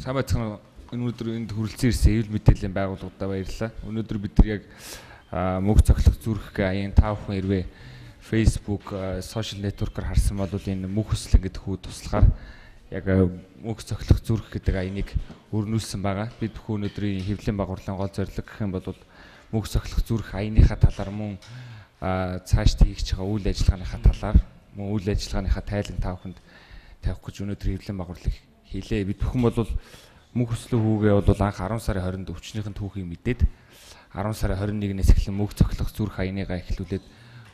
Сайн байцгаана. Өнөөдөр энд хүрэлцэн ирсэн хэвлэл мэдээллийн байгууллагуудаа баярлалаа. Өнөөдөр бид нар яг мөнх цоглох зүрх аян та бүхэн хэрвээ Facebook, social network-оор харсан бол энэ мөнх хөслөн гэдэг хүү туслахаар яг мөнх цоглох зүрх гэдэг аяныг өрнүүлсэн байгаа. Бид бүхэн өнөөдрийн хэвлэлийн байгууллагын гол зорилго гэх юм бол мөнх цоглох зүрх аяныхаа талаар мөн цаашд хийж байгаа үйл ажиллагааныхаа талаар мөн үйл ажиллагааныхаа тайлан та бүхэнд тавих гэж өнөөдөр хэвлэлийн байгууллага хийлээ. Бид бүхэн бол мөнх хөслөө хүүгээ бол анх 10 сарын 20-нд өвчнийхэн түүхийг мэдээд 10 сарын 21-ээс эхлэн мөнх цоглох зүрх аяныгаа эхлүүлээд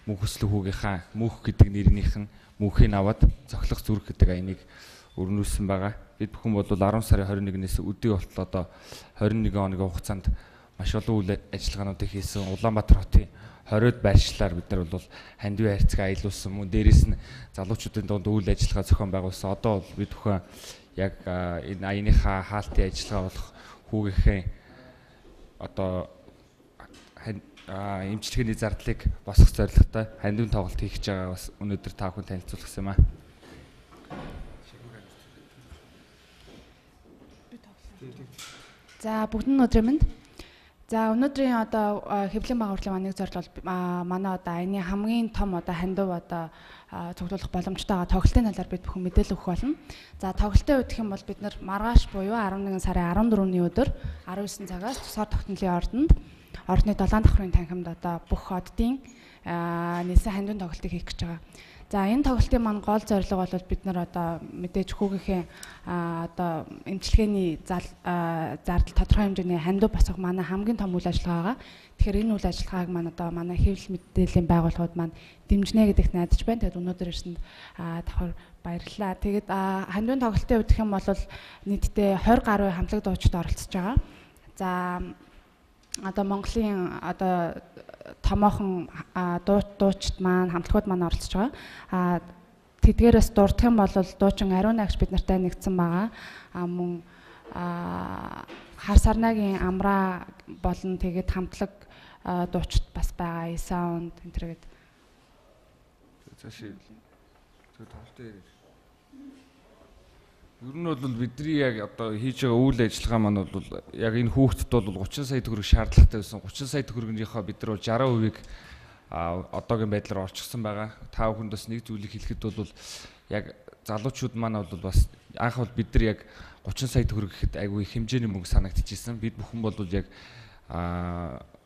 мөнх хөслөө хүүгийнхаа мөнх гэдэг нэрнийх нь мөнхийг аваад цоглох зүрх гэдэг аяныг өрнүүлсэн байгаа. Бид бүхэн бол 10 сарын 21-ээс өдөө болтол одоо 21 оны хугацаанд маш олон үйл ажиллагаануудыг хийсэн. Улаанбаатар хотын 20-д байршлаар бид нар бол хандив хайрцаг аялуулсан. Мөн дээрээс нь залуучуудын дунд үйл ажиллагаа зохион байгуулсан. Одоо бол бид бүхэн яг энэ аяныхаа хаалтын ажиллагаа болох хүүгийнхээ одоо эмчилгээний зардлыг босгох зорилготой хандив тоглолт хийх гэж байгаа бас өнөөдөр та бүхэн танилцуулах гэсэн юм аа. За бүгд нь өдрийн мэнд. За өнөөдрийн одоо хэвлэлийн байгууллагын нэг зорилго бол манай одоо аяны хамгийн том одоо хандив одоо цуглуулах боломжтой байгаа тоглолтын талаар бид бүхэн мэдээлэл өгөх болно. За тоглолтын үед гэх юм бол бид нар маргааш буюу 11 сарын 14-ний өдөр 19 цагаас тусгаар тогтнолын ордны 7 давхрын танхимд одоо бүх оддын нийслэн хандивын тоглолтыг хийх гэж байгаа. За энэ тоглолтын маань гол зорилго бол бид нар одоо мэдээж хүүгийнхээ одоо эмчилгээний зардал тодорхой хэмжээний хандив босгох манай хамгийн том үйл ажиллагаа. Тэгэхээр энэ үйл ажиллагааг маань одоо манай хэвлэл мэдээллийн байгууллагууд маань дэмжнэ гэдэгт найдаж байна. Тэгээд өнөөдөр ирсэнд давхар баярлалаа. Тэгээд хандивын тоглолтын үед гэх юм бол нийтдээ 20 гаруй хамтлаг дуучид оролцож байгаа. За одоо Монголын одоо томоохон дуучид маань хамтлагууд маань оролцож байгаа. Тэдгээрээс дурдах юм бол дуучин Ариун агш бид нартай нэгдсэн байгаа. Мөн хар сарнагийн амраа болон тэгээд хамтлаг дуучид бас байгаа. Sound энэ төр гэдэг. Цаашаа тоглолтын ер нь бол бидний яг одоо хийж байгаа үйл ажиллагаа маань бол яг энэ хүүхдэд бол 30 сая төгрөг шаардлагатай байсан. 30 сая төгрөгнийхөө бид нар 60% одоогийн байдлаар орчихсон байгаа. Та бүхэнд бас нэг зүйлийг хэлэхэд бол яг залуучууд маань бол бас анх бол бид нар яг 30 сая төгрөг гэхэд айгүй хэмжээний мөнгө санагдчихсэн. Бид бүхэн бол яг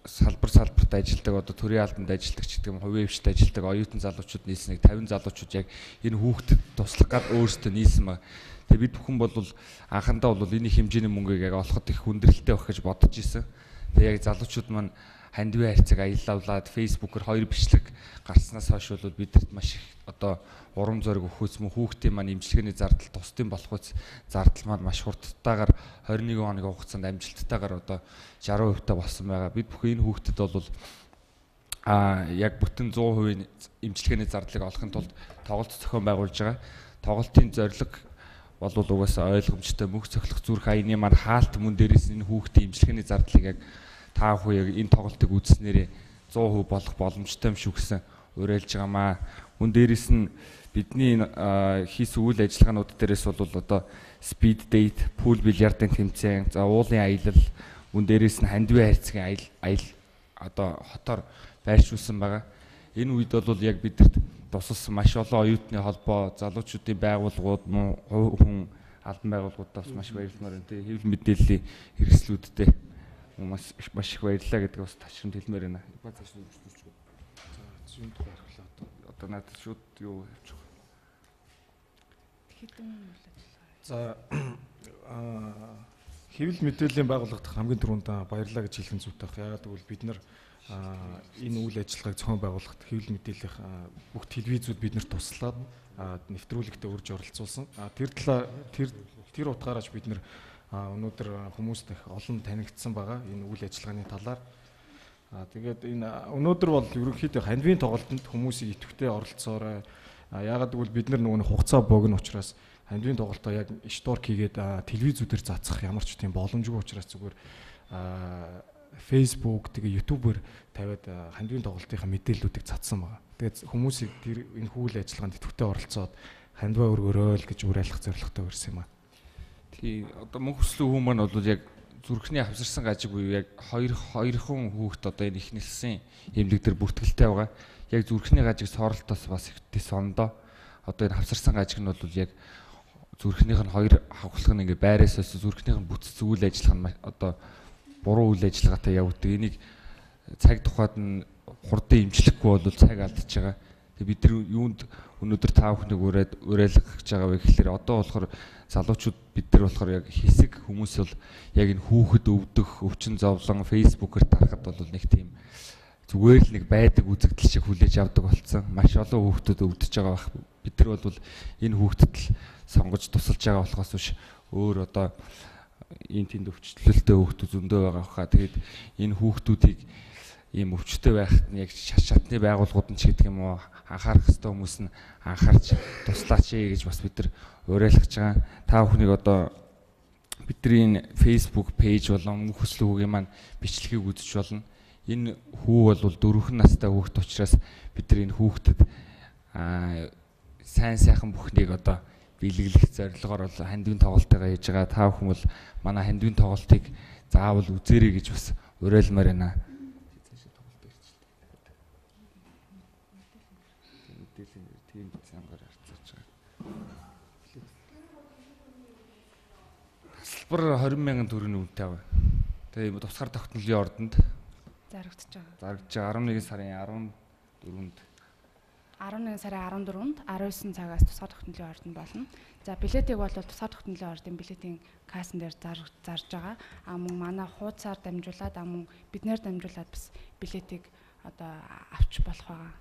салбарт ажилладаг одоо төрийн албанд ажилладаг ч гэдэг юм хувийн хвшилт ажилладаг оюутан залуучууд нийлсэн нэг 50 залуучууд яг энэ хүүхдэд туслах гад өөрсдөө нийлсэн ба. Тэгээ бид бүхэн бол анхандаа бол энэ хэмжээний мөнгөийг яг олоход их хүндрэлтэй байх гэж бодож исэн. Тэгээ яг залуучууд маань хандивын хайрцаг аяллуулад фэйсбүүкээр хоёр бичлэг гарснаас хойш бол бидэрт маш их одоо урам зориг өгөхөөс мөн хүүхдийн маань эмчилгээний зардал тусдын болохоос зардал маань маш хурдтайгаар 21 оны хугацаанд амжилттайгаар одоо 60% та болсон байгаа. Бид бүхэн энэ хүүхдэд бол яг бүтэн 100% эмчилгээний зардлыг олохын тулд тоглолт зохион байгуулж байгаа. Тоглолтын зорилго бол угаасаа ойлгомжтой мөнх цоглох зүрх аяны маань хаалт мөн дээрээс энэ хүүхдийн эмчилгээний зардлыг яг та бүхэн яг энэ тоглолтыг үзснээрээ 100% болох боломжтой юм шүү гэсэн уриалж байгаамаа. Мөн дээрээс нь бидний хийсэн үйл ажиллагаанууд дээрээс бол одоо speed date, pool бильярдын тэмцээн, за уулын аялал, мөн дээрээс нь хандивын хайрцагын аял одоо хотоор байршуулсан байгаа. Энэ үед бол яг бидэрт тусалсан маш олон оюутны холбоо, залуучуудын байгууллагууд, мөн хүн албан байгууллагуудаас маш баярлмаар байна. Тэгээ хэвлэл мэдээллийн хэрэгслүүдтэй маш их баярлалаа гэдэг бас ташрамд хэлмээр байна. Ба цааш нь өгч. За зүүн тухай архлаа одоо надад шууд юу явуучих вэ? Хэдэн үйл ажиллагаа. За хэвлэл мэдээллийн байгууллагад хамгийн түрүүнд баярлалаа гэж хэлэх нь зүйтэй байна. Яагаад гэвэл бид нар энэ үйл ажиллагааг зохион байгуулахад хэвлэл мэдээллийн бүх телевизүүд биднэрт туслаад нэвтрүүлэгтээ урьж оролцуулсан. Тэр утгаараас бид нар өнөөдөр хүмүүст их олон танигдсан байгаа энэ үйл ажиллагааны талаар. Тэгээд энэ өнөөдөр бол ерөнхийдөө хандивын тоглолтод хүмүүсийг идэвхтэй оролцоорой. Яагаад гэвэл бид нар нөгөө хугацаа богино учраас хандивын тоглолтоо яг шторк хийгээд телевизүүдээр заацах ямар ч тийм боломжгүй учраас зүгээр Facebook тэгээ YouTube-ээр тавиад хандивын тоглолтынхаа мэдээллүүдийг цацсан байгаа. Тэгээд хүмүүсийг энэ үйл ажиллагаанд идэвхтэй оролцоод хандиваа өргөрөөл гэж уриалгах зорилготой ирсэн юм аа. тий одоо мөнх хүслэн хүмүүс маань бол яг зүрхний авсарсан гажиг буюу яг хоёрхан хүүхэд одоо энэ ихнэлсэн эмнэлэг дээр бүртгэлтэй байгаа. Яг зүрхний гажиг соролтоос бас ихтэй сондоо. Одоо энэ авсарсан гажиг нь бол яг зүрхнийх нь хоёр хавхлах нь ингээ байраасаас зүрхнийх нь бүтц үйл ажиллагаа нь одоо буруу үйл ажиллагаатай явагддаг. Энийг цаг тухайд нь хурдан имжлэхгүй бол цаг алдчихж байгаа. Тэгээ бид нар юунд өнөөдөр та бүхнийг уриалгах гэж байгаа вэ гэхээр одоо болохоор залуучууд бид нар болохоор яг хэсэг хүмүүс бол яг энэ хүүхэд өвдөх, өвчин зовлон фэйсбүүкээр тарахад бол нэг тийм зүгээр л нэг байдаг үзэгдэл шиг хүлээж авдаг болсон. Маш олон хүүхдүүд өвдөж байгаа бах. Бид нар бол энэ хүүхдэд л сонгож тусалж байгаа болохоос биш өөр одоо энэ тэнд өвчлөлттэй хүүхдүүд зөндөө байгаа хаа. Тэгээд энэ хүүхдүүдийг ийм өвчтөй байхад нь яг шатны байгууллагууд нь ч гэдэг юм уу анхаарах ёстой хүмүүс нь анхаарч туслаач гэж бас бид нар уриалгаж байгаа. Та бүхнийг одоо бидний энэ Facebook пэйж болон мөнх хүслийн хүүгийн маань бичлэгийг үзэж болно. Энэ хүү бол 4 настай хүүхэд учраас бид нар энэ хүүхдэд сайн сайхан бүхнийг одоо биелгэлэх зорилгоор бол хандивын тоглолтойгоо хийж байгаа. Та бүхэн бол манай хандивын тоглолтыг заавал үзээрэй гэж бас уриалмаар байна. Тийм цангаар харцаач байгаа. Тасалбар 20,000 төгрөгийн үнэтэй байгаа. Тэгээ тусгаар тогтнолын ордонд зарагдаж байгаа. Зарагдаж 11 сарын 14-нд 11 сарын 14-нд 19 цагаас тусгаар тогтнолын ордонд болно. За билетийг бол тусгаар тогтнолын ордын билетийн кассан дээр зарж байгаа. Мөн манай хуудасаар дамжуулаад мөн биднээр дамжуулаад бас билетийг одоо авч болох байгаа.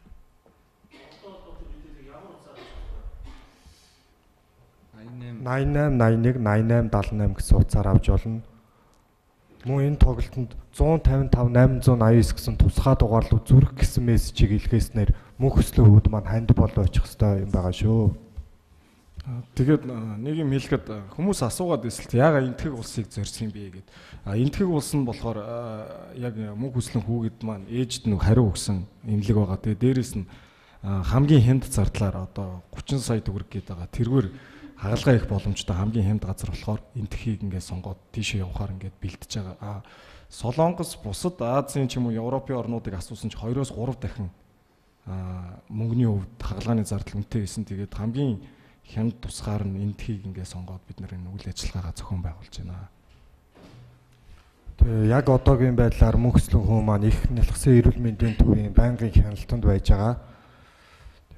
88 81 88 78 гэсэн утсаар авч болно. Мөн энэ тоглолтод 155 889 гэсэн тусгай дугаарлуу зүрх гэсэн мессежийг илгээснээр мөнх хүслийн хүүд маань ханд болоо очих хэвээр юм байгаа шүү. Тэгээд нэг юм хэлэхэд хүмүүс асуугаад байсан л яагаад энтгэг улсыг зорьсон юм бэ гэд. Энтгэг улс нь болохоор яг мөнх хүслийн хүүгэд маань ээжд нь хариу өгсөн эмнэлэг байгаа. Тэгээд дээрэс нь хамгийн хямд зардлаар одоо 30 сая төгрөг гээд байгаа. Тэргээр хагалгаа их боломжтой хамгийн хямд газар болохоор энтхийг ингээд сонгоод тийшээ явахаар ингээд бэлдэж байгаа. Солонгос бусад Азийн ч юм уу Европын орнуудыг асуусан ч 2-3 дахин мөнгөний хувьд хагалгааны зардал үнэтэй байсан. Тэгээд хамгийн хямд тусгаар нь энтхийг ингээд сонгоод бид нар энэ үйл ажиллагаагаа зохион байгуулж байна. Тэгээ яг одоогийн байдлаар мөнх хүслийн хүн маань их нэлгсэн эрүүл мэндийн төвийн байнгын хяналтанд байж байгаа.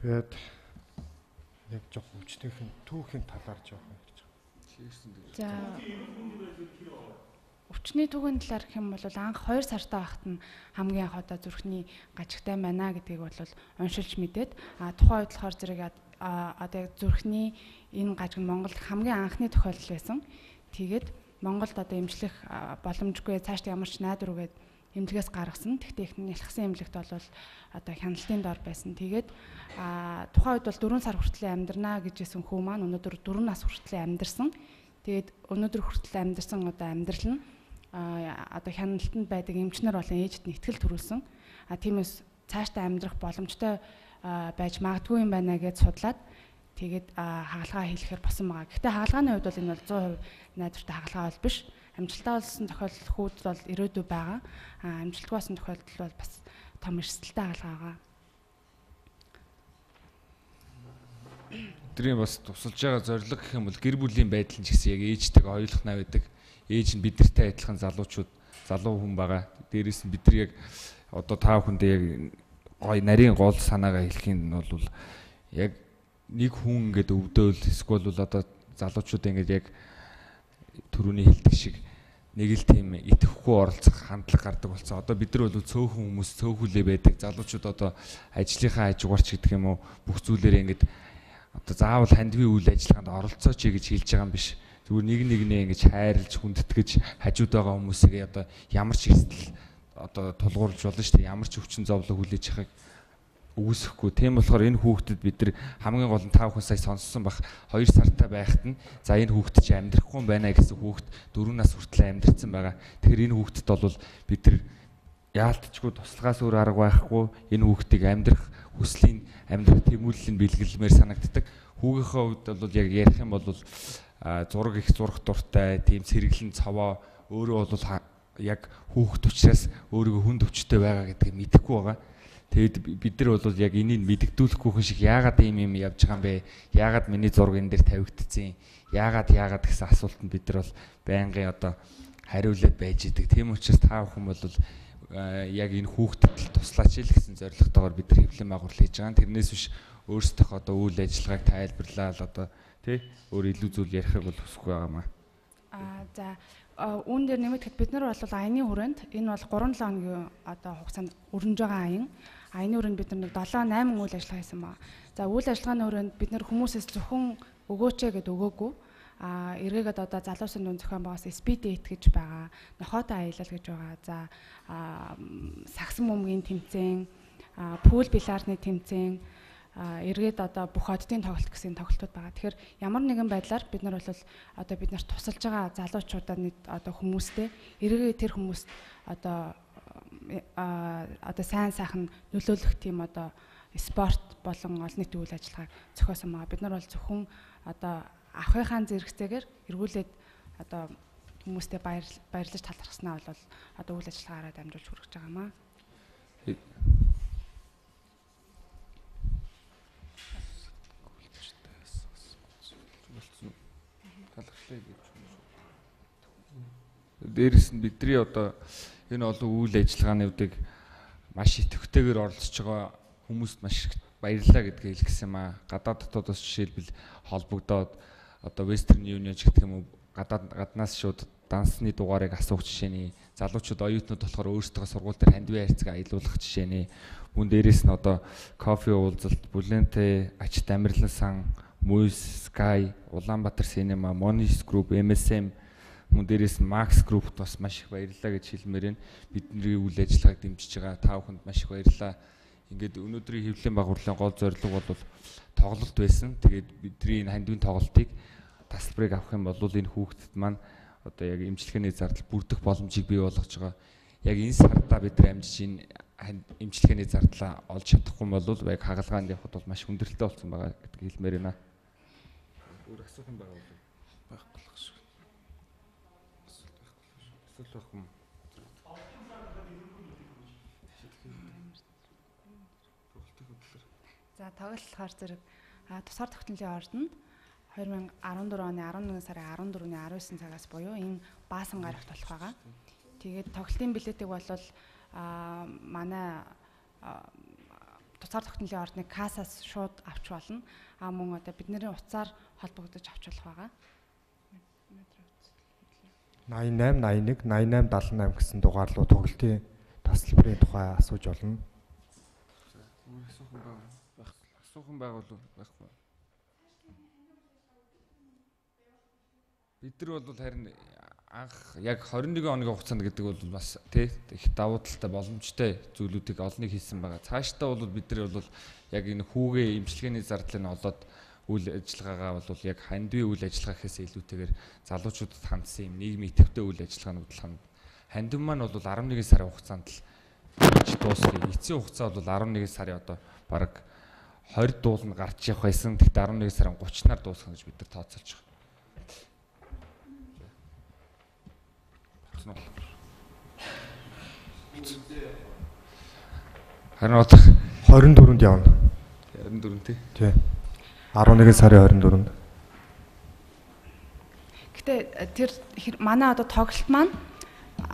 Тэгээд яг жоох өвчтөхийн түүхийн талаар жоох ярьж байгаа. За өвчний түүхийн талаар гэх юм бол анх 2 сартаа байхад нь хамгийн анх одоо зүрхний гажигтай байна гэдгийг бол уншилж мэдээд тухайн үед болохоор зэрэг одоо зүрхний энэ гажиг нь Монголд хамгийн анхны тохиолдол байсан. Тэгээд Монголд одоо эмчлэх боломжгүй цаашдаа ямар ч найдвар үгээд эмнэлгээс гаргасан. Тэгтээ их нэлхсэн эмнэлэгт бол одоо хяналтын дор байсан. Тэгээд тухайн үед бол 4 сар хүртэл амьдрнаа гэжсэн хүү маань өнөөдөр 4 нас хүртэл амьдэрсэн. Тэгээд өнөөдөр хүртэл амьдэрсэн одоо амьдрал нь одоо хяналтанд байдаг эмчнэр болон ээжид нь итгэл төрүүлсэн. Тиймээс цаашдаа амьдрах боломжтой байж магадгүй юм байна гэж судлаад тэгээд хагалгаа хийхээр босон байгаа. Гэхдээ хагалгааны хувьд бол энэ бол 100% найдвартай хагалгаа бол биш. Амжилттай болсон тохиолдол хүүд бол ирээдүй байгаа. Амжилтгүй болсон тохиолдол бол бас том эрсдэлтэй хагалгаа байгаа. Өдрийн бас тусалж байгаа зорилго гэх юм бол гэр бүлийн байдал нь ч гэсэн яг ээжтэйгээ ойлгох наа байдаг. Ээж нь бидэртэй адилхан залуу хүн байгаа. Дээрээс нь бид нар яг одоо та бүхэндээ яг гой нарийн гол санаагаа хэлэх нь бол яг нэг хүн ингээд өвдөөл эсвэл одоо залуучууд ингээд яг түрүүний хэлдэг шиг нэг л тийм итгэхгүй оролцох хандлага гардаг болсон. Одоо бид нар бол цөөхөн хүмүүс цөөхүлээ байдаг. Залуучууд одоо ажлынхаа хажуугарч гэдэг юм уу бүх зүйлээрээ ингээд одоо заавал хандивын үйл ажиллагаанд оролцооч гэж хэлж байгаа юм биш. Зүгээр нэг нэгнээ ингэж хайрлж хүндэтгэж хажууд байгаа хүмүүсээ одоо ямар ч эрсдэл одоо тулгуурлаж болно шүү дээ. Ямар ч өвчин зовлон хүлээж авахыг үүсэхгүй. Тийм болохоор энэ хүүхдэд бид нар хамгийн гол нь 5 хүн сая сонссон бах 2 сартай байхад нь за энэ хүүхд чи амьдрахгүй юм байна гэсэн хүүхд 4 нас хүртэл амьдрсан байгаа. Тэгэхээр энэ хүүхдэд бол бид нар яалтчгүй туслахаас өөр арга байхгүй энэ хүүхдийг амьдрах хүслийн амьдрах тэмүүлэл нь бэлгэлмээр санагддаг. Хүүгийнхээ хувьд бол яг ярих юм бол зураг их зурх дуртай, тийм сэргэлэн цаваа өөрөө бол яг хүүхэд учраас өөрийгөө хүнд өвчтэй байгаа гэдгийг мэдэхгүй байгаа. Тэгэд бид нар бол яг энийг мэддэгдүүлэхгүйхэн шиг яагаад ийм юм явж байгаа юм бэ? Яагаад миний зураг энэ дээр тавигдчихсэн? Яагаад гэсэн асуултанд бид нар бол байнгын одоо хариулаад байж идэг. Тийм учраас та бүхэн бол яг энэ хүүхдэд туслаач л гэсэн зорилготойгоор бид нар хэвлэм агуулга хийж байгаа. Тэрнээс биш өөрсдөө одоо үйл ажиллагааг тайлбарлаад одоо тий өөр илүү зүйл ярихыг бол хүсэхгүй байгаамаа. За үүн дээр нэмэгдэхэд бид нар бол аяны хүрээнд энэ бол 3-7 хоногийн одоо хугацаанд өрнөж байгаа аян. Аяны хүрээнд бид нар 7-8 үйл ажиллагаа хийсэн байна. За үйл ажиллагааны хүрээнд бид нар хүмүүсээс зөвхөн өгөөч гэд өгөөгүй. Эргээгээд одоо залуусын дунд зохион байгаас speed date гэж байгаа. Нохоотой аялал гэж байгаа. За сагсан бөмбөгийн тэмцээн, пул бильярдны тэмцээн, эргээд одоо бүх оддын тоглолт гэсэн тоглолтууд байгаа. Тэгэхээр ямар нэгэн байдлаар бид нар бол одоо бид нарт тусалж байгаа залуучуудад одоо хүмүүстэй эргээд тэр хүмүүст одоо сайн сайхан нөлөөлөх тийм одоо спорт болон олон нийтийн үйл ажиллагааг зохиосон байгаа. Бид нар бол зөвхөн одоо авахынхаа зэрэгцээгээр эргүүлээд одоо хүмүүстэй баярлаж талархснаа бол одоо үйл ажиллагаараа дамжуулж хүргэж байгаамаа. Дээрээс нь бидний одоо энэ олон үйл ажиллагаануудыг маш идэвхтэйгээр оролцож байгаа хүмүүст маш их баярлалаа гэдгийг хэлсэн юм аа. Гадаад дотоодос жишээлбэл холбогдоод одоо Western Union ч гэх юм уу гаднаас шууд дансны дугаарыг асуух жишээний залуучууд оюутнууд болохоор өөрсдөө сургууль дээр хандивын харьцаг аялуулах жишээний мөн дээрээс нь одоо кофе уулзалт, Бүлэнтэй, Ачт Амирлан сан, Муйс, Sky, Улаанбаатар Cinema, Monis Group, MSM мөн дээрээс нь Max Group-т бас маш их баярлалаа гэж хэлмээр байна. Бидний үйл ажиллагааг дэмжиж байгаа та бүхэнд маш их баярлалаа. Ингээд өнөөдрийн хэвлэлийн байгууллагын гол зорилго бол тоглолт байсан. Тэгээд бидний энэ хандивын тоглолтыг тасалбарыг авах юм бол энэ хүүхдэд маань одоо яг эмчилгээний зардал бүрдэх боломжийг бий болгож байгаа. Яг энэ сардаа бид нар амжиж энэ эмчилгээний зардлаа олж чадахгүй бол яг хагалгаанд явхад бол маш хүндрэлтэй болсон байгаа гэдгийг хэлмээр байна. Өөр асуух юм байгаа бол байхгүй л шүү. Асуулт байхгүй юм. За тоглолтоор зэрэг тусгаар тогтнолын ордонд 2014 оны 11 сарын 14-ний 19 цагаас буюу энэ баасан гарагт болох байгаа. Тэгээд тоглолтын билетийг бол манай тусгаар тогтнолын ордны кассаас шууд авч болно. Мөн одоо бидний утсаар холбогдож авч болох байгаа. 88 81 88 78 гэсэн дугаарлуу тоглолтын тасалбарын тухай асууж болно. Асуухан байгуул байхгүй. Бид нар бол харин анх яг 21 оны хугацаанд гэдэг бол бас тий их давуу талтай боломжтой зүйлүүдийг олныг хийсэн байгаа. Цаашдаа бол бид нар бол яг энэ хүүгээ эмчилгээний зардлыг олоод үйл ажиллагаагаа бол яг хандивын үйл ажиллагаа гэхээс илүүтэйгээр залуучуудад хандсан юм нийгмийн идэвхтэй үйл ажиллагаанууд ханд. Хандив маань бол 11 сарын хугацаанд л дуусгая. Эцсийн хугацаа бол 11 сарын одоо бараг 20 дуулна гарч явах байсан. Тэгэхдээ 11 сарын 30-наар дуусгах гэж бид нар тооцоолж байгаа. Харин одоо 24-нд явна. 24 тий. 11 сарын 24-нд. Гэтэ тэр манай одоо тоглолт маань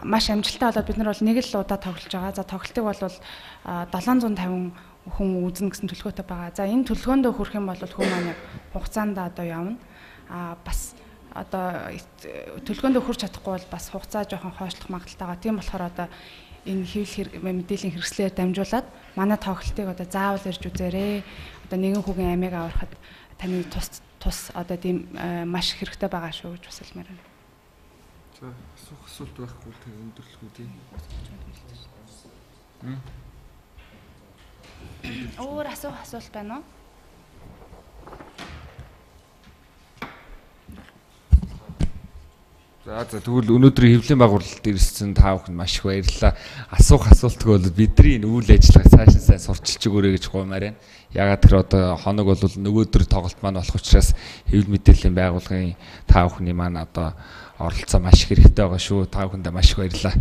маш амжилттай болоод бид нар бол нэг л удаа тоглож байгаа. За тоглолтыг бол 750 хүн үзнэ гэсэн төлөвлөгөөтэй байгаа. За энэ төлөвлөгөөндөө хүрэх юм бол хүн маань хугацаанд одоо явна. Бас одоо төлөвлөгөөндөө хүрч чадахгүй бол бас хугацаа жоохон хойшлох магадaltaйгаа. Тийм болохоор одоо энэ хэвлэл мэдээллийн хэрэгслээр дамжуулаад манай тоглолтыг одоо заавал ирж үзээрэй. Одоо нэгэн хүүгийн амийг аврахад таны тус одоо тийм маш хэрэгтэй байгаа шүү гэж бас хэлмээр байна. За асуулт байхгүй тэг өндөрлөхүү тийм. Өөр асуулт байна уу? За тэгвэл өнөөдрийн хэвлэлийн байгуулалт ирсэн та бүхэнд маш их баярлалаа. Асуух асуултгүй бол бидний энэ үйл ажиллагааг цаашаа сайн сурчилж өгөөрэй гэж гуймаар байна. Ягаад гэхээр одоо хоног бол нөгөөдөр тоглолт маань болох учраас хэвлэл мэдээллийн байгууллагын та бүхний маань одоо оролцоо маш их хэрэгтэй байгаа шүү. Та бүхэндээ маш их баярлалаа.